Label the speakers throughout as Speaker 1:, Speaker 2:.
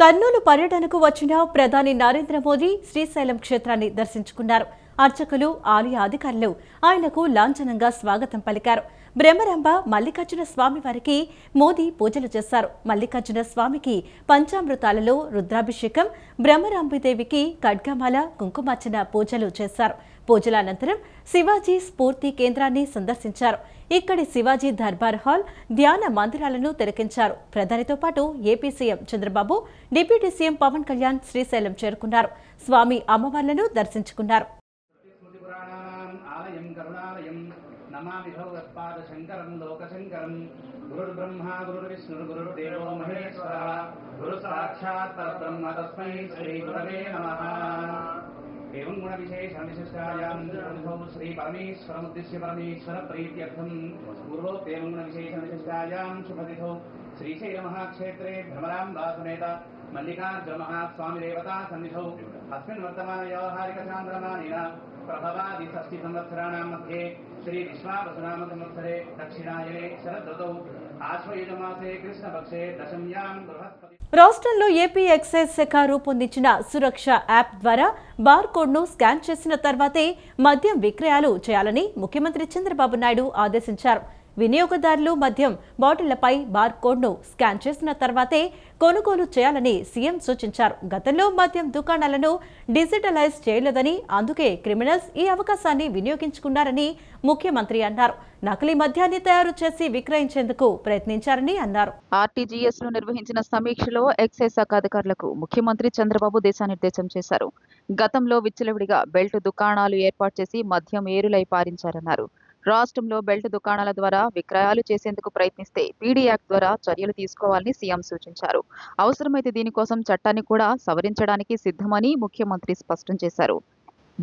Speaker 1: కర్నూలు పర్యటనకు వచ్చిన ప్రధాని నరేంద్ర మోదీ శ్రీశైలం క్షేత్రాన్ని దర్శించుకున్నారు. అర్చకులు, ఆలయ అధికారులు ఆయనకు లాంఛనంగా స్వాగతం పలికారు. బ్రహ్మరంభ మల్లికార్జున స్వామి వారికి మోదీ పూజలు చేశారు. మల్లికార్జున స్వామికి పంచామృతాలలో రుద్రాభిషేకం, బ్రహ్మరాంబిదేవికి ఖడ్గమాల, కుంకుమార్చన పూజలు చేశారు. పూజల అనంతరం శివాజీ స్ఫూర్తి కేంద్రాన్ని సందర్శించారు. ఇక్కడి శివాజీ దర్బార్ హాల్, ధ్యాన మందిరాలను తిలకించారు. ప్రధానితో పాటు AP CM Chandrababu, deputy CM Pawan Kalyan Srisailam చేరుకున్నారు. స్వామి అమ్మవార్లను దర్శించుకున్నారు.
Speaker 2: నమామి భగవత్పాద శంకరం లోకశంకరం. గురుర్బ్రహ్మా గురుర్విష్ణుర్ గురుర్దేవో మహేశ్వరః గురు సాక్షాత్ పరబ్రహ్మ తస్మై శ్రీ గురవే నమః. ఏవం గుణ విశేష విశిష్టాయాం శ్రీ పరమేశ్వరముద్దిశ్య పరమేశ్వర ప్రీత్యర్థం పూర్వోక్తేవం గుణ విశేష విశిష్టాయాం శుభతిథౌ శ్రీశైల మహాక్షేత్రే భ్రమరాంబా సమేత మల్లికార్జున మహాస్వామి దేవతా సన్నిధౌ అస్మిన్ వర్తమాన వ్యవహారిక చాంద్రమానేన ప్రభవాది షష్ఠి సంవత్సరాణాం మధ్యే శ్రీ విశ్వావసునామ సంవత్సరే దక్షిణాయనే శరదృతౌ ఆశ్వయుజమాసే కృష్ణపక్షే దశమ్యాం బృహస్పతి.
Speaker 1: రాష్ట్రంలో ఏపీ ఎక్సైజ్ శాఖ రూపొందించిన సురక్ష యాప్ ద్వారా బార్ కోడ్ను స్కాన్ చేసిన తర్వాతే మద్యం విక్రయాలు చేయాలని ముఖ్యమంత్రి చంద్రబాబు నాయుడు ఆదేశించారు. వినియోగదారులు మద్యం బాటిళ్లపై బార్ కోడ్ను స్కాన్ చేసిన తర్వాతే కొనుగోలు చేయాలని సీఎం సూచించారు. గతంలో మద్యం దుకాణాలను డిజిటలైజ్ చేయలేదని, అందుకే క్రిమినల్స్ ఈ అవకాశాన్ని వినియోగించుకున్నారని ముఖ్యమంత్రి అన్నారు. నకిలీ మద్యాన్ని తయారు చేసి విక్రయించేందుకు ప్రయత్నించారని అన్నారు.
Speaker 3: ఆర్టీజీఎస్ లో నిర్వహించిన సమీక్షలో ఎక్సైజ్ శాఖ అధికారులకు ముఖ్యమంత్రి చంద్రబాబు దిశానిర్దేశం చేశారు. గతంలో విచ్చలవిడిగా బెల్ట్ దుకాణాలు ఏర్పాటు చేసి మద్యం ఏరులై పారించారన్నారు. రాష్ట్రంలో బెల్ట్ దుకాణాల ద్వారా విక్రయాలు చేసేందుకు ప్రయత్నిస్తే పీడీ యాక్ట్ ద్వారా చర్యలు తీసుకోవాలని సీఎం సూచించారు. అవసరమైతే దీనికోసం చట్టాన్ని కూడా సవరించడానికి సిద్ధమని ముఖ్యమంత్రి స్పష్టం చేశారు.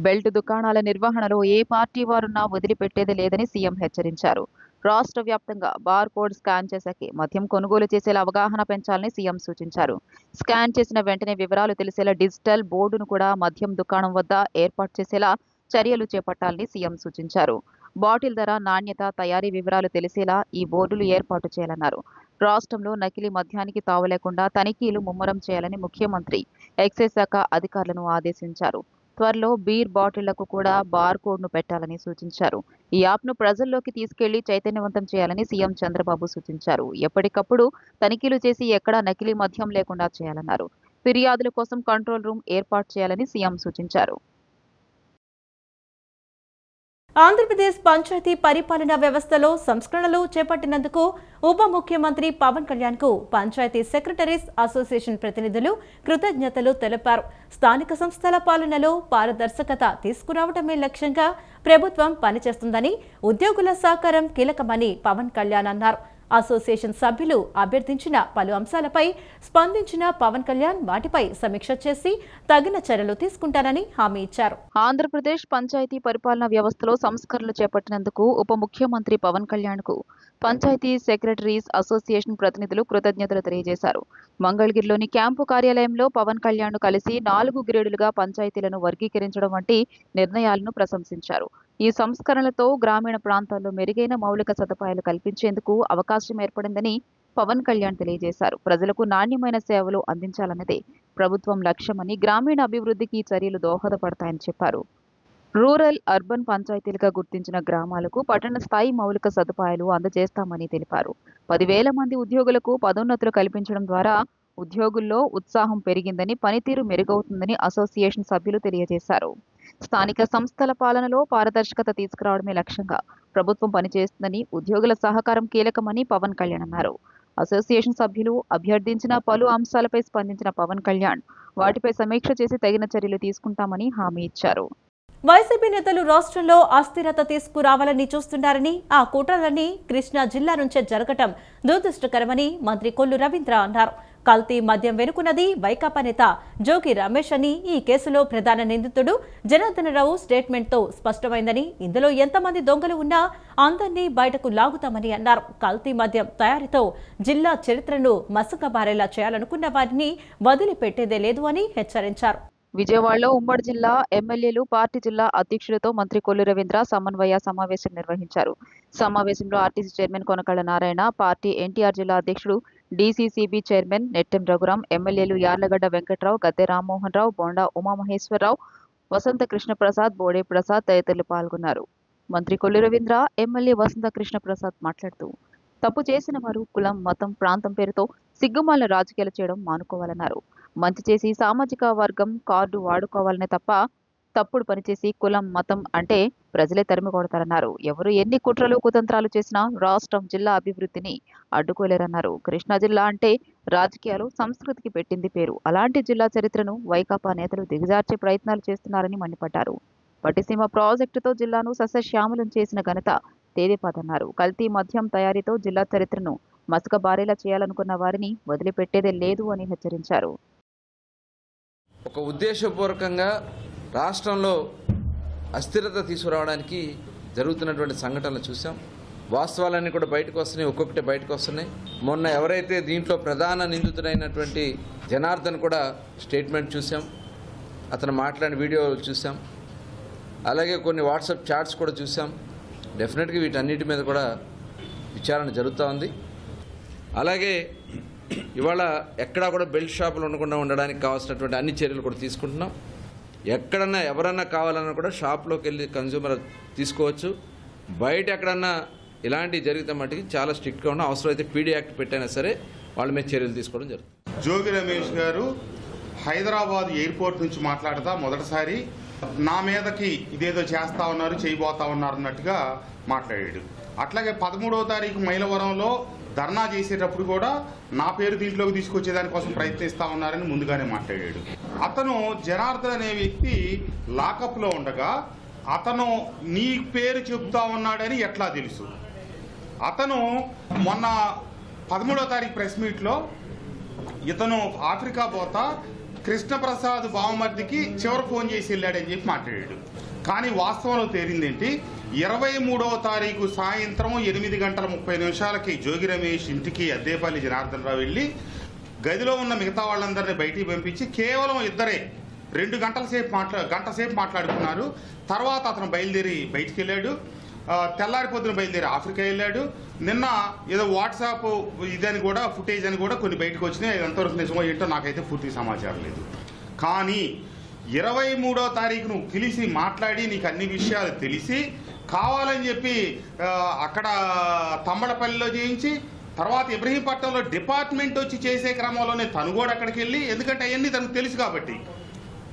Speaker 3: బెల్ట్ దుకాణాల నిర్వహణలో ఏ పార్టీ వారున్నా వదిలిపెట్టేది లేదని సీఎం హెచ్చరించారు. రాష్ట్ర వ్యాప్తంగా బార్ కోడ్ స్కాన్ చేశాకే మద్యం కొనుగోలు చేసేలా అవగాహన పెంచాలని సీఎం సూచించారు. స్కాన్ చేసిన వెంటనే వివరాలు తెలిసేలా డిజిటల్ బోర్డును కూడా మద్యం దుకాణం వద్ద ఏర్పాటు చేసేలా చర్యలు చేపట్టాలని సీఎం సూచించారు. బాటిల్ ధర, నాణ్యత, తయారీ వివరాలు తెలిసేలా ఈ బోర్డులు ఏర్పాటు చేయాలన్నారు. రాష్ట్రంలో నకిలీ మద్యానికి తావు లేకుండా తనిఖీలు ముమ్మరం చేయాలని ముఖ్యమంత్రి ఎక్సైజ్ శాఖ అధికారులను ఆదేశించారు. త్వరలో బీర్ బాటిళ్లకు కూడా బార్ కోడ్ను పెట్టాలని సూచించారు. ఈ యాప్ను ప్రజల్లోకి తీసుకెళ్లి చైతన్యవంతం చేయాలని సీఎం చంద్రబాబు సూచించారు. ఎప్పటికప్పుడు తనిఖీలు చేసి ఎక్కడా నకిలీ మద్యం లేకుండా చేయాలన్నారు. ఫిర్యాదుల కోసం కంట్రోల్ రూమ్ ఏర్పాటు చేయాలని సీఎం సూచించారు.
Speaker 1: ఆంధ్రప్రదేశ్ పంచాయతీ పరిపాలనా వ్యవస్థలో సంస్కరణలు చేపట్టినందుకు ఉప ముఖ్యమంత్రి పవన్ కళ్యాణ్ కు పంచాయతీ సెక్రటరీస్ అసోసియేషన్ ప్రతినిధులు కృతజ్ఞతలు తెలిపారు. స్థానిక సంస్థల పాలనలో పారదర్శకత తీసుకురావడమే లక్ష్యంగా ప్రభుత్వం పనిచేస్తుందని, ఉద్యోగుల సహకారం కీలకమని పవన్ కళ్యాణ్ అన్నారు. అసోసియేషన్ సభ్యులు అభ్యర్థించిన పలు అంశాలపై స్పందించిన పవన్ కళ్యాణ్ వాటిపై సమీక్ష చేసి తగిన చర్యలు తీసుకుంటారని హామీ ఇచ్చారు.
Speaker 3: ఆంధ్రప్రదేశ్ పంచాయతీ పరిపాలనా వ్యవస్థలో సంస్కరణలు చేపట్టినందుకు ఉప ముఖ్యమంత్రి పవన్ కళ్యాణ్ కు పంచాయతీ సెక్రటరీస్ అసోసియేషన్ ప్రతినిధులు కృతజ్ఞతలు తెలియజేశారు. మంగళగిరిలోని క్యాంపు కార్యాలయంలో పవన్ కళ్యాణ్ కలిసి 4 గ్రేడులుగా పంచాయతీలను వర్గీకరించడం వంటి నిర్ణయాలను ప్రశంసించారు. ఈ సంస్కరణలతో గ్రామీణ ప్రాంతాల్లో మెరుగైన మౌలిక సదుపాయాలు కల్పించేందుకు అవకాశం ఏర్పడిందని పవన్ కళ్యాణ్ తెలియజేశారు. ప్రజలకు నాణ్యమైన సేవలు అందించాలన్నదే ప్రభుత్వం లక్ష్యమని, గ్రామీణ అభివృద్ధికి చర్యలు దోహదపడతాయని చెప్పారు. రూరల్, అర్బన్ పంచాయతీలుగా గుర్తించిన గ్రామాలకు పట్టణ స్థాయి మౌలిక సదుపాయాలు అందజేస్తామని తెలిపారు. 10,000 మంది ఉద్యోగులకు పదోన్నతులు కల్పించడం ద్వారా ఉద్యోగుల్లో ఉత్సాహం పెరిగిందని, పనితీరు మెరుగవుతుందని అసోసియేషన్ సభ్యులు తెలియజేశారు. స్థానిక సంస్థల పాలనలో పారదర్శకత తీసుకురావడమే లక్ష్యంగా ప్రభుత్వం పనిచేస్తుందని, ఉద్యోగుల సహకారం కీలకమని పవన్ కళ్యాణ్ అన్నారు. అసోసియేషన్ సభ్యులు అభ్యర్థించిన పలు అంశాలపై స్పందించిన పవన్ కళ్యాణ్ వాటిపై సమీక్ష చేసి తగిన చర్యలు తీసుకుంటామని హామీ ఇచ్చారు.
Speaker 1: వైసీపీ నేతలు రాష్ట్రంలో అస్థిరత తీసుకురావాలని చూస్తున్నారని, ఆ కుట్రలన్నీ కృష్ణా జిల్లా నుంచే జరగటం దురదృష్టకరమని మంత్రి కొల్లు రవీంద్ర అన్నారు. కల్తీ మద్యం వెనుకున్నది వైకాపా నేత జోగి రమేష్ అని, ఈ కేసులో ప్రధాన నిందితుడు జనార్దనరావు స్టేట్మెంట్తో స్పష్టమైందని, ఇందులో ఎంతమంది దొంగలు ఉన్నా అందరినీ బయటకు లాగుతామని అన్నారు. కల్తీ మద్యం తయారీతో జిల్లా చరిత్రను మసకబారేలా చేయాలనుకున్న వారిని వదిలిపెట్టేదే లేదు అని హెచ్చరించారు.
Speaker 3: విజయవాడలో ఉమ్మడి జిల్లా ఎమ్మెల్యేలు, పార్టీ జిల్లా అధ్యక్షులతో మంత్రి కొల్లు రవీంద్ర సమన్వయ సమావేశం నిర్వహించారు. సమావేశంలో RTC chairman Konakalla Narayana, party NTR జిల్లా అధ్యక్షుడు డీసీసీబీ చైర్మన్ నెట్టెం రఘురాం, ఎమ్మెల్యేలు యార్లగడ్డ వెంకట్రావు, గద్దె రామ్మోహన్ రావు, బోండా ఉమామహేశ్వరరావు, వసంత కృష్ణప్రసాద్, బోడే ప్రసాద్ తదితరులు పాల్గొన్నారు. మంత్రి కొల్లు రవీంద్ర, ఎమ్మెల్యే వసంత కృష్ణప్రసాద్ మాట్లాడుతూ తప్పు చేసిన వారు కులం, మతం, ప్రాంతం పేరుతో సిగ్గుమాలిన రాజకీయాలు చేయడం మానుకోవాలన్నారు. మంచి చేసి సామాజిక వర్గం కార్డు వాడుకోవాలనే తప్ప తప్పుడు పనిచేసి కులం, మతం అంటే ప్రజలే తరిమి కొడతారన్నారు. ఎవరు ఎన్ని కుట్రలు కుతంత్రాలు చేసినా రాష్ట్రం, జిల్లా అభివృద్ధిని అడ్డుకోలేరన్నారు. కృష్ణా జిల్లా అంటే రాజకీయాలు, సంస్కృతికి పెట్టింది పేరు. అలాంటి జిల్లా చరిత్రను వైకాపా నేతలు దిగజార్చే ప్రయత్నాలు చేస్తున్నారని మండిపడ్డారు. పట్టిసీమ ప్రాజెక్టుతో జిల్లాను సస్యశ్యామలం చేసిన ఘనత తేదేపాదన్నారు. కల్తీ మద్యం తయారీతో జిల్లా చరిత్రను మసకబారేలా చేయాలనుకున్న వారిని వదిలిపెట్టేదే లేదు అని హెచ్చరించారు.
Speaker 4: ఒక ఉద్దేశపూర్వకంగా రాష్ట్రంలో అస్థిరత తీసుకురావడానికి జరుగుతున్నటువంటి సంఘటనలు చూసాం. వాస్తవాలన్నీ కూడా బయటకు వస్తున్నాయి, ఒక్కొక్కటి బయటకు వస్తున్నాయి. మొన్న ఎవరైతే దీంట్లో ప్రధాన నిందితుడైనటువంటి జనార్దన్ కూడా స్టేట్మెంట్ చూసాం, అతను మాట్లాడిన వీడియోలు చూసాం, అలాగే కొన్ని వాట్సాప్ చాట్స్ కూడా చూసాం. డెఫినెట్గా వీటన్నిటి మీద కూడా విచారణ జరుగుతూ ఉంది. అలాగే ఇవాళ ఎక్కడా కూడా బెల్ట్ షాపులు ఉండకుండా ఉండడానికి కావాల్సినటువంటి అన్ని చర్యలు కూడా తీసుకుంటున్నాం. ఎక్కడన్నా ఎవరన్నా కావాలన్నా కూడా షాప్లోకి వెళ్ళి కన్జ్యూమర్ తీసుకోవచ్చు. బయట ఎక్కడన్నా ఇలాంటివి జరిగితే మటుకి చాలా స్ట్రిక్ట్గా ఉన్న, అవసరమైతే పీడీ యాక్ట్ పెట్టైనా సరే వాళ్ళ మీద చర్యలు తీసుకోవడం జరుగుతుంది.
Speaker 5: జోగి రమేష్ గారు హైదరాబాద్ ఎయిర్పోర్ట్ నుంచి మాట్లాడతా మొదటిసారి నా మీదకి ఇదేదో చేస్తా ఉన్నారు, చేయబోతా ఉన్నారు అన్నట్టుగా మాట్లాడాడు. అట్లాగే 13వ తారీఖు మైలవరంలో ధర్నా చేసేటప్పుడు కూడా నా పేరు దీంట్లోకి తీసుకొచ్చేదానికోసం ప్రయత్నిస్తా ఉన్నారని ముందుగానే మాట్లాడాడు. అతను జనార్దన్ అనే వ్యక్తి లాకప్లో ఉండగా అతను నీ పేరు చెబుతా ఉన్నాడని ఎట్లా తెలుసు? అతను మొన్న 13వ తారీఖు ప్రెస్ మీట్లో ఇతను ఆఫ్రికా పోతా కృష్ణప్రసాద్ బావమర్దికి చివరి ఫోన్ చేసి వెళ్ళాడని చెప్పి మాట్లాడాడు. కానీ వాస్తవంలో తేలిందేంటి, 23వ తారీఖు సాయంత్రం 8:30 జోగి రమేష్ ఇంటికి అద్దేపల్లి జనార్దన్ రావు వెళ్ళి గదిలో ఉన్న మిగతా వాళ్ళందరినీ బయటికి పంపించి కేవలం ఇద్దరే 2 గంట సేపు మాట్లాడుకున్నారు. తర్వాత అతను బయలుదేరి బయటికి వెళ్ళాడు. తెల్లారి పొద్దున బయలుదేరి ఆఫ్రికా వెళ్ళాడు. నిన్న ఏదో వాట్సాప్ ఇదని కూడా ఫుటేజ్ అని కూడా కొన్ని బయటకు వచ్చినాయి. అది ఎంతవరకు నిజమో ఏంటో నాకైతే పూర్తి సమాచారం లేదు. కానీ 23వ తారీఖు నువ్వు పిలిచి మాట్లాడి నీకు అన్ని విషయాలు తెలిసి కావాలని చెప్పి అక్కడ తమ్మడపల్లిలో చేయించి తర్వాత ఇబ్రహీంపట్నంలో డిపార్ట్మెంట్ వచ్చి చేసే క్రమంలోనే తను కూడా అక్కడికి వెళ్ళి, ఎందుకంటే అవన్నీ తనకు తెలుసు కాబట్టి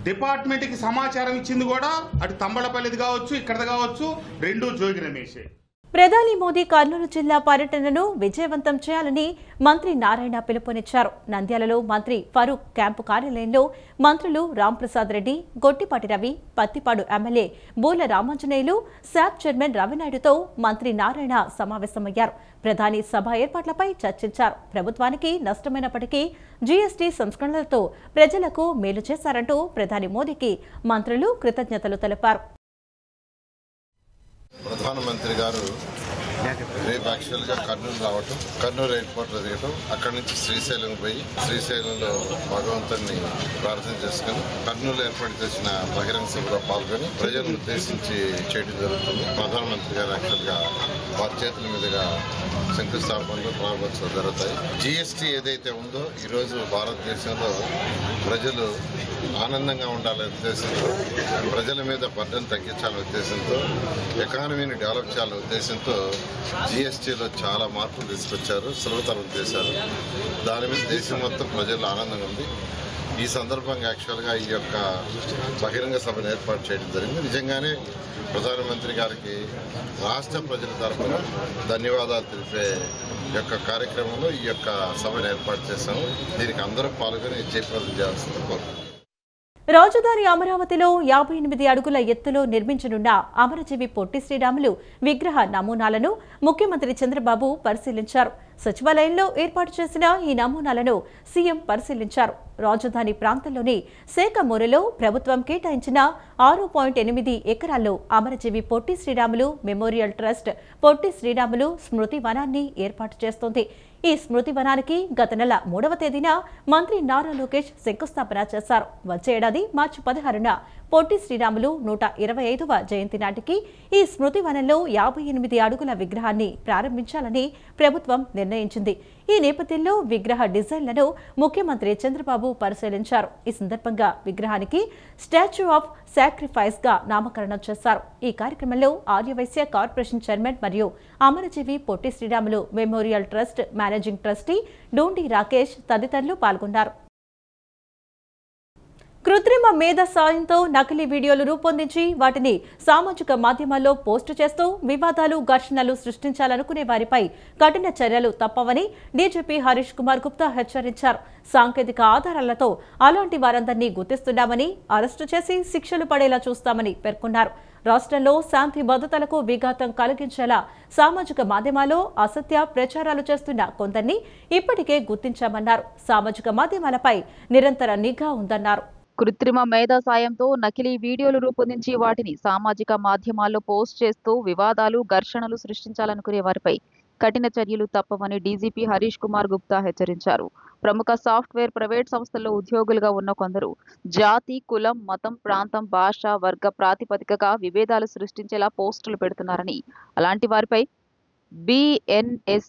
Speaker 5: డిపార్ట్మెంట్కి సమాచారం ఇచ్చింది కూడా అటు తంబళపల్లిది కావచ్చు, ఇక్కడది కావచ్చు, రెండు జోగి రమేషే.
Speaker 1: ప్రధాని మోదీ కర్నూలు జిల్లా పర్యటనను విజయవంతం చేయాలని మంత్రి నారాయణ పిలుపునిచ్చారు. నంద్యాలలో మంత్రి ఫరూక్ క్యాంపు కార్యాలయంలో మంత్రులు రాంప్రసాద్ రెడ్డి, గొట్టిపాటి రవి, పత్తిపాడు ఎమ్మెల్యే బూల రామాంజనేయులు, శాప్ చైర్మన్ రవినాయుడుతో మంత్రి నారాయణ సమావేశమయ్యారు. ప్రధాని సభ ఏర్పాట్లపై చర్చించారు. ప్రభుత్వానికి నష్టమైనప్పటికీ జీఎస్టీ సంస్కరణలతో ప్రజలకు మేలు చేశారంటూ ప్రధాని మోదీకి మంత్రులు కృతజ్ఞతలు తెలిపారు.
Speaker 6: ప్రధానమంత్రి గారు రేపు యాక్చువల్గా కర్నూలు రావటం, కర్నూలు ఎయిర్పోర్ట్లో దిగటం, అక్కడి నుంచి శ్రీశైలం పోయి శ్రీశైలంలో భగవంతుని ప్రార్థన చేసుకుని కర్నూలు ఏర్పాటు చేసిన బహిరంగ సభలో పాల్గొని ప్రజలను ఉద్దేశించి చేయడం జరుగుతుంది. ప్రధానమంత్రి గారు యాక్చువల్గా వారి చేతుల మీదుగా శంకుస్థాపనలు ప్రారంభోత్సవాలు జరుగుతాయి. జీఎస్టీ ఏదైతే ఉందో ఈరోజు భారతదేశంలో ప్రజలు ఆనందంగా ఉండాలనే ఉద్దేశంతో, ప్రజల మీద బర్డెన్ తగ్గించాలనే ఉద్దేశంతో, ఎకానమీని డెవలప్ చేయాలనే ఉద్దేశంతో జీఎస్టీలో చాలా మార్పులు తీసుకొచ్చారు, సులభతరం చేశారు. దాని మీద దేశం మొత్తం ప్రజలు ఆనందంగా ఉంది. ఈ సందర్భంగా యాక్చువల్గా ఈ యొక్క బహిరంగ సభను ఏర్పాటు చేయడం జరిగింది. నిజంగానే ప్రధానమంత్రి గారికి రాష్ట్ర ప్రజల తరఫున ధన్యవాదాలు తెలిపే యొక్క కార్యక్రమంలో ఈ యొక్క సభను ఏర్పాటు చేశాము. దీనికి అందరూ పాల్గొని జయప్రదం చేయాల్సింది కోరుతున్నాను.
Speaker 1: రాజధాని అమరావతిలో 58 అడుగుల ఎత్తులో నిర్మించనున్న అమరజీవి పొట్టి శ్రీరాములు విగ్రహ నమూనాలను ముఖ్యమంత్రి చంద్రబాబు పరిశీలించారు. సచివాలయంలో ఏర్పాటు చేసిన ఈ నమూనాలను సీఎం పరిశీలించారు. రాజధాని ప్రాంతంలోని శేఖమూరులో ప్రభుత్వం కేటాయించిన 6.8 ఎకరాల్లో అమరజీవి పొట్టి శ్రీరాములు మెమోరియల్ ట్రస్ట్ పొట్టి శ్రీరాములు స్మృతి వనాన్ని ఏర్పాటు చేస్తోంది. ఈ స్మృతి వనానికి గత నెల 3వ తేదీన మంత్రి నారా లోకేష్ శంకుస్థాపన చేశారు. వచ్చే ఏడాది మార్చి 16న పొట్టి శ్రీరాములు 125వ జయంతి నాటికి ఈ స్మృతి వనంలో 58 అడుగుల విగ్రహాన్ని ప్రారంభించాలని ప్రభుత్వం నిర్ణయించింది. ఈ నేపథ్యంలో విగ్రహ డిజైన్లను ముఖ్యమంత్రి చంద్రబాబు పరిశీలించారు. ఈ సందర్భంగా విగ్రహానికి స్టాచ్యూ ఆఫ్ సాక్రిఫైస్ గా నామకరణం చేశారు. ఈ కార్యక్రమంలో ఆర్యవైశ్య కార్పొరేషన్ చైర్మన్ మరియు Amarajeevi Potti Sriramulu memorial trust managing trustee Doondi Rakesh తదితరులు పాల్గొన్నారు. కృత్రిమ మేధ సాయంతో నకిలీ వీడియోలు రూపొందించి వాటిని సామాజిక మాధ్యమాల్లో పోస్టు చేస్తూ వివాదాలు, ఘర్షణలు సృష్టించాలనుకునే వారిపై కఠిన చర్యలు తప్పవని డీజీపీ హరీష్ కుమార్ గుప్తా హెచ్చరించారు. సాంకేతిక ఆధారాలతో అలాంటి వారందరినీ గుర్తిస్తున్నామని, అరెస్టు చేసి శిక్షలు పడేలా చూస్తామని పేర్కొన్నారు. రాష్ట్రంలో శాంతి భద్రతలకు విఘాతం కలిగించేలా సామాజిక మాధ్యమాల్లో అసత్య ప్రచారాలు చేస్తున్న కొందరిని ఇప్పటికే గుర్తించామన్నారు. సామాజిక మాధ్యమాలపై నిరంతర నిఘా ఉందన్నారు.
Speaker 3: కృత్రిమ మేధా సాయంతో నకిలీ వీడియోలు రూపొందించి వాటిని సామాజిక మాధ్యమాల్లో పోస్ట్ చేస్తూ వివాదాలు, ఘర్షణలు సృష్టించాలనుకునే వారిపై కఠిన చర్యలు తప్పవని డీజీపీ హరీష్ కుమార్ గుప్తా హెచ్చరించారు. ప్రముఖ సాఫ్ట్వేర్ ప్రైవేట్ సంస్థల్లో ఉద్యోగులుగా ఉన్న కొందరు జాతి, కులం, మతం, ప్రాంతం, భాష, వర్గ ప్రాతిపదికగా విభేదాలు సృష్టించేలా పోస్టులు పెడుతున్నారని, అలాంటి వారిపై BNS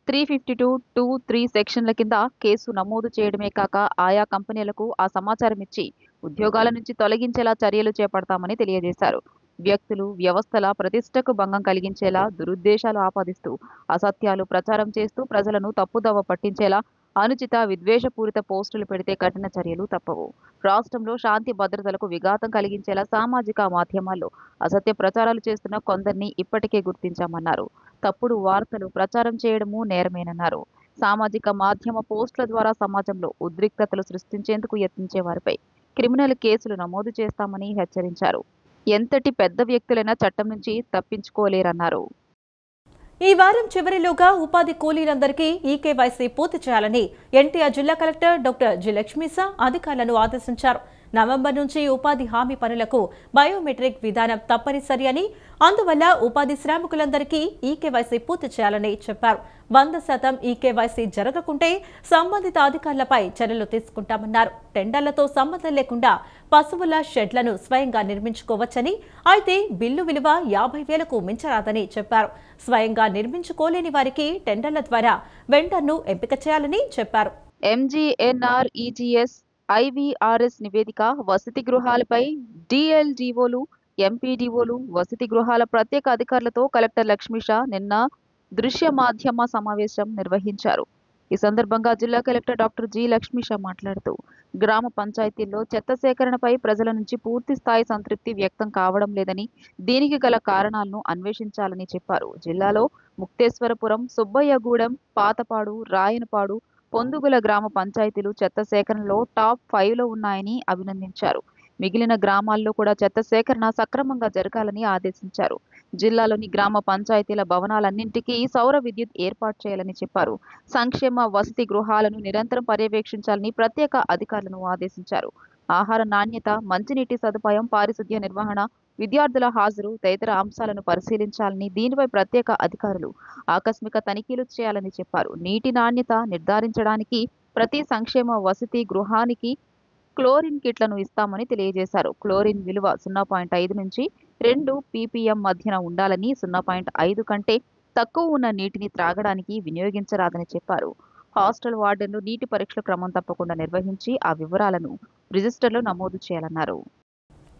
Speaker 3: 352(2)(3) సెక్షన్ల కింద కేసు నమోదు చేయడమే కాక ఆయా కంపెనీలకు ఆ సమాచారం ఇచ్చి ఉద్యోగాల నుంచి తొలగించేలా చర్యలు చేపడతామని తెలియజేశారు. వ్యక్తులు, వ్యవస్థల ప్రతిష్టకు భంగం కలిగించేలా దురుద్దేశాలు ఆపాదిస్తూ అసత్యాలు ప్రచారం చేస్తూ ప్రజలను తప్పుదోవ పట్టించేలా అనుచిత, విద్వేషపూరిత పోస్టులు పెడితే కఠిన చర్యలు తప్పవు. రాష్ట్రంలో శాంతి భద్రతలకు విఘాతం కలిగించేలా సామాజిక మాధ్యమాల్లో అసత్య ప్రచారాలు చేస్తున్న కొందరిని ఇప్పటికే గుర్తించామన్నారు. తప్పుడు వార్తలు ప్రచారం చేయడము నేరమేనన్నారు. సామాజిక మాధ్యమ పోస్టుల ద్వారా సమాజంలో ఉద్రిక్తతలు సృష్టించేందుకు యత్నించే వారిపై క్రిమినల్ కేసులు నమోదు చేస్తామని హెచ్చరించారు. ఎంతటి పెద్ద వ్యక్తులైనా చట్టం నుంచి తప్పించుకోలేరన్నారు.
Speaker 1: ఈ వారం చివరిలోగా ఉపాధి కూలీలందరికీ ఈకేవైసీ పూర్తి చేయాలని ఎన్టీఆర్ జిల్లా కలెక్టర్ డాక్టర్ జి లక్ష్మీసా అధికారులను ఆదేశించారు. నవంబర్ నుంచి ఉపాధి హామీ పనులకు బయోమెట్రిక్ విధానం తప్పనిసరి అని, అందువల్ల ఉపాధి శ్రామికులందరికీ ఈకేవైసీ పూర్తి చేయాలని చెప్పారు. 100% ఈకేవైసీ జరగకుంటే సంబంధిత అధికారులపై చర్యలు తీసుకుంటామన్నారు. టెండర్లతో సంబంధం లేకుండా పశువుల షెడ్లను స్వయంగా నిర్మించుకోవచ్చని, అయితే బిల్లు విలువ 50,000కు మించరాదని చెప్పారు. స్వయంగా నిర్మించుకోలేని వారికి టెండర్ల ద్వారా వెండర్ను ఎంపిక చేయాలని చెప్పారు.
Speaker 3: MGNREGS IVRS నివేదిక వసతి గృహాలపై DLDOలు, MPDOలు, వసతి గృహాల ప్రత్యేక అధికారులతో కలెక్టర్ లక్ష్మీషా నిన్న దృశ్య మాధ్యమ సమావేశం నిర్వహించారు. ఈ సందర్భంగా జిల్లా కలెక్టర్ డాక్టర్ జి లక్ష్మీషా మాట్లాడుతూ గ్రామ పంచాయతీల్లో చెత్త సేకరణపై ప్రజల నుంచి పూర్తి స్థాయి సంతృప్తి వ్యక్తం కావడం లేదని, దీనికి గల కారణాలను అన్వేషించాలని చెప్పారు. జిల్లాలో ముక్తేశ్వరపురం, సుబ్బయ్యగూడెం, పాతపాడు, రాయనపాడు, పొందుగుల గ్రామ పంచాయతీలు చెత్త సేకరణలో టాప్ 5లో ఉన్నాయని అభినందించారు. మిగిలిన గ్రామాల్లో కూడా చెత్త సేకరణ సక్రమంగా జరగాలని ఆదేశించారు. జిల్లాలోని గ్రామ పంచాయతీల భవనాలన్నింటికీ సౌర విద్యుత్ ఏర్పాటు చేయాలని చెప్పారు. సంక్షేమ వసతి గృహాలను నిరంతరం పర్యవేక్షించాలని ప్రత్యేక అధికారులను ఆదేశించారు. ఆహార నాణ్యత, మంచినీటి సదుపాయం, పారిశుద్ధ్య నిర్వహణ, విద్యార్థుల హాజరు తదితర అంశాలను పరిశీలించాలని, దీనిపై ప్రత్యేక అధికారులు ఆకస్మిక తనిఖీలు చేయాలని చెప్పారు. నీటి నాణ్యత నిర్ధారించడానికి ప్రతి సంక్షేమ వసతి గృహానికి క్లోరిన్ కిట్లను ఇస్తామని తెలియజేశారు. క్లోరిన్ విలువ 0.5 నుంచి 2 ppm మధ్యన ఉండాలని, 0.5 కంటే తక్కువ ఉన్న నీటిని త్రాగడానికి వినియోగించరాదని చెప్పారు. హాస్టల్ వార్డెన్లు నీటి పరీక్షలు క్రమం తప్పకుండా నిర్వహించి ఆ వివరాలను రిజిస్టర్లో నమోదు చేయాలన్నారు.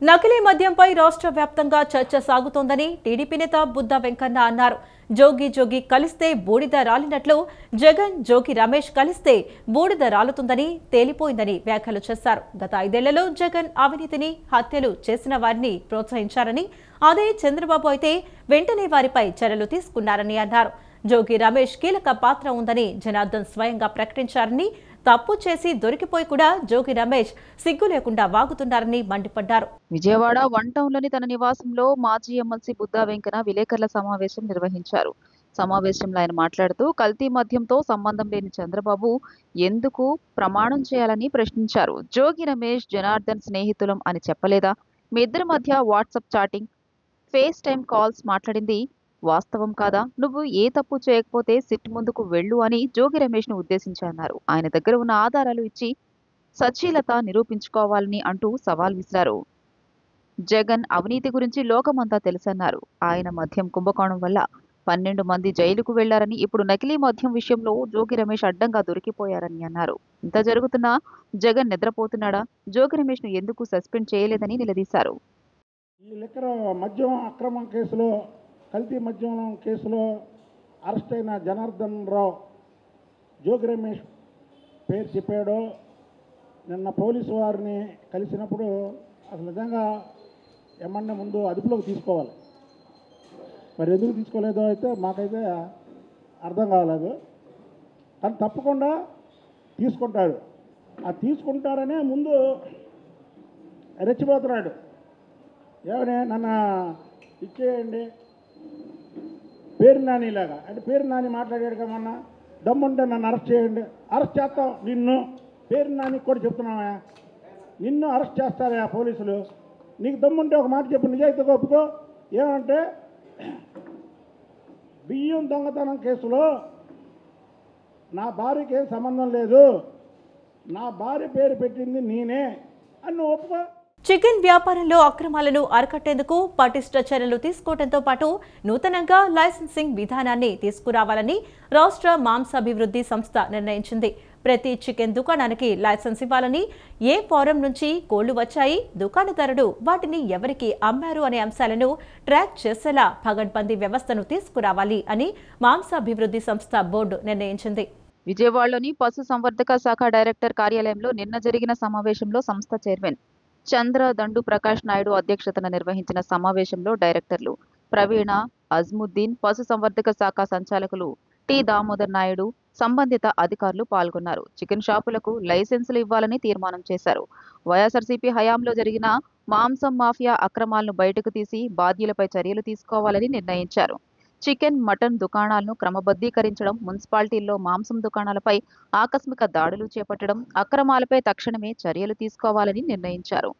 Speaker 1: నకిలీ మద్యంపై రాష్ట్ర వ్యాప్తంగా చర్చ సాగుతోందని టీడీపీ నేత బుద్ధా వెంకన్న అన్నారు. జోగి జోగి కలిస్తే బూడిద రాలినట్లు జగన్, జోగి రమేష్ కలిస్తే బూడిద రాలుతుందని తేలిపోయిందని వ్యాఖ్యలు చేశారు. గత 5 ఏళ్లలో జగన్ అవినీతిని, హత్యలు చేసిన వారిని ప్రోత్సహించారని, అదే చంద్రబాబు అయితే వెంటనే వారిపై చర్యలు తీసుకున్నారని అన్నారు. జోగి రమేష్ కీలక పాత్ర ఉందని జనార్దన్ స్వయంగా ప్రకటించారని, తప్పు చేసి దొరికిపోయి కూడా జోగి రమేష్ సిగ్గు లేకుండా వాగుతున్నారని మండిపడ్డారు.
Speaker 3: విజయవాడ వన్ టౌన్లోని తన నివాసంలో మాజీ ఎమ్మెల్సీ బుద్ధా వెంకన్న విలేకరుల సమావేశం నిర్వహించారు. సమావేశంలో ఆయన మాట్లాడుతూ కల్తీ మద్యంతో సంబంధం లేని చంద్రబాబు ఎందుకు ప్రమాణం చేయాలని ప్రశ్నించారు. జోగి రమేష్, జనార్దన్ స్నేహితులం అని చెప్పలేదా? మీ ఇద్దరి మధ్య WhatsApp chatting, face time calls మాట్లాడింది వాస్తవం కాదా? నువ్వు ఏ తప్పు చేయకపోతే సిట్ ముందుకు వెళ్ళు అని జోగి రమేష్ ను ఉద్దేశించారన్నారు. ఆయన దగ్గర ఉన్న ఆధారాలు ఇచ్చి సచ్చీలత నిరూపించుకోవాలని అంటూ సవాల్ విసిరారు. జగన్ అవినీతి గురించి లోకమంతా తెలుసన్నారు. ఆయన మద్యం కుంభకోణం వల్ల 12 మంది జైలుకు వెళ్లారని, ఇప్పుడు నకిలీ మద్యం విషయంలో జోగి రమేష్ అడ్డంగా దొరికిపోయారని అన్నారు. ఇంత జరుగుతున్నా జగన్ నిద్రపోతున్నాడా? జోగి రమేష్ ను ఎందుకు సస్పెండ్ చేయలేదని నిలదీశారు.
Speaker 7: ఈ లిక్కర్ మద్యం అక్రమం కేసులో, కల్తీ మద్యం కేసులో అరెస్ట్ అయిన జనార్దన్ రావు జోగి రమేష్ పేరు చెప్పాడో నిన్న పోలీసు వారిని కలిసినప్పుడు అసలు నిజంగా ఏమన్నా ముందు అదుపులోకి తీసుకోవాలి. మరి ఎందుకు తీసుకోలేదో అయితే మాకైతే అర్థం కాలేదు. కానీ తప్పకుండా తీసుకుంటాడు. ఆ తీసుకుంటారనే ముందు రెచ్చిపోతున్నాడు. ఏమని నన్ను ఇచ్చేయండి పేరు నానిలాగా, అంటే పేరు నాని మాట్లాడాడు కమన్నా, దమ్ముంటే నన్ను అరెస్ట్ చేయండి, అరెస్ట్ చేస్తాం నిన్ను, పేరు నాని కూడా చెప్తున్నావా, నిన్ను అరెస్ట్ చేస్తారా పోలీసులు, నీకు దమ్ముంటే ఒక మాట చెప్పు, నిజాయితీగా ఒప్పుకో. ఏమంటే బియ్యం దొంగతనం కేసులో నా భార్యకి ఏం సంబంధం లేదు, నా భార్య పేరు పెట్టింది నేనే అని నువ్వు ఒప్పుకో.
Speaker 1: చికెన్ వ్యాపారంలో అక్రమాలను అరికట్టేందుకు పటిష్ట చర్యలు తీసుకోవడంతో పాటు నూతనంగా లైసెన్సింగ్ విధానాన్ని తీసుకురావాలని రాష్ట్ర మాంసాభివృద్ధి సంస్థ నిర్ణయించింది. ప్రతి చికెన్ దుకాణానికి లైసెన్స్ ఇవ్వాలని, ఏ ఫారం నుంచి కోళ్లు వచ్చాయి, దుకాణదారుడు వాటిని ఎవరికి అమ్మారు అనే అంశాలను ట్రాక్ చేసేలా పగడ్బందీ వ్యవస్థను తీసుకురావాలి అని మాంసాభివృద్ధి సంస్థ బోర్డు నిర్ణయించింది.
Speaker 3: విజయవాడలోని పశు సంవర్ధక శాఖ డైరెక్టర్ కార్యాలయంలో నిన్న జరిగిన సమావేశంలో సంస్థ చైర్మన్ చంద్ర దండు ప్రకాష్ నాయుడు అధ్యక్షతన నిర్వహించిన సమావేశంలో డైరెక్టర్లు ప్రవీణ, అజ్ముద్దీన్, పశు సంవర్ధక శాఖ సంచాలకులు టి దామోదర్ నాయుడు, సంబంధిత అధికారులు పాల్గొన్నారు. చికెన్ షాపులకు లైసెన్సులు ఇవ్వాలని తీర్మానం చేశారు. వైఎస్ఆర్సీపీ హయాంలో జరిగిన మాంసం మాఫియా అక్రమాలను బయటకు తీసి బాధ్యులపై చర్యలు తీసుకోవాలని నిర్ణయించారు. చికెన్, మటన్ దుకాణాలను క్రమబద్ధీకరించడం, మున్సిపాలిటీల్లో మాంసం దుకాణాలపై ఆకస్మిక దాడులు చేపట్టడం, అక్రమాలపై తక్షణమే చర్యలు తీసుకోవాలని నిర్ణయించారు.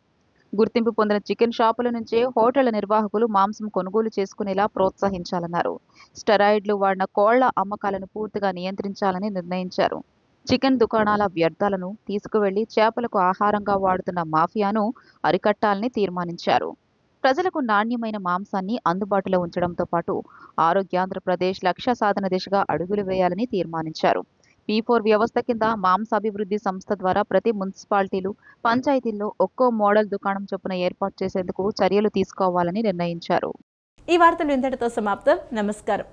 Speaker 3: గుర్తింపు పొందిన చికెన్ షాపుల నుంచే హోటళ్ల నిర్వాహకులు మాంసం కొనుగోలు చేసుకునేలా ప్రోత్సహించాలన్నారు. స్టెరాయిడ్లు వాడిన కోళ్ల అమ్మకాలను పూర్తిగా నియంత్రించాలని నిర్ణయించారు. చికెన్ దుకాణాల వ్యర్థాలను తీసుకువెళ్లి చేపలకు ఆహారంగా వాడుతున్న మాఫియాను అరికట్టాలని తీర్మానించారు. ప్రజలకు నాణ్యమైన మాంసాన్ని అందుబాటులో ఉంచడంతో పాటు ఆరోగ్యాంధ్రప్రదేశ్ లక్ష్య సాధన దిశగా అడుగులు వేయాలని తీర్మానించారు. P4 వ్యవస్థ కింద మాంసాభివృద్ధి సంస్థ ద్వారా ప్రతి మున్సిపాలిటీలు, పంచాయతీల్లో ఒక్కో మోడల్ దుకాణం చొప్పున ఏర్పాటు చేసేందుకు చర్యలు తీసుకోవాలని నిర్ణయించారు.
Speaker 1: ఈ వార్తలు ఇంతటితో సమాప్తం. నమస్కారం.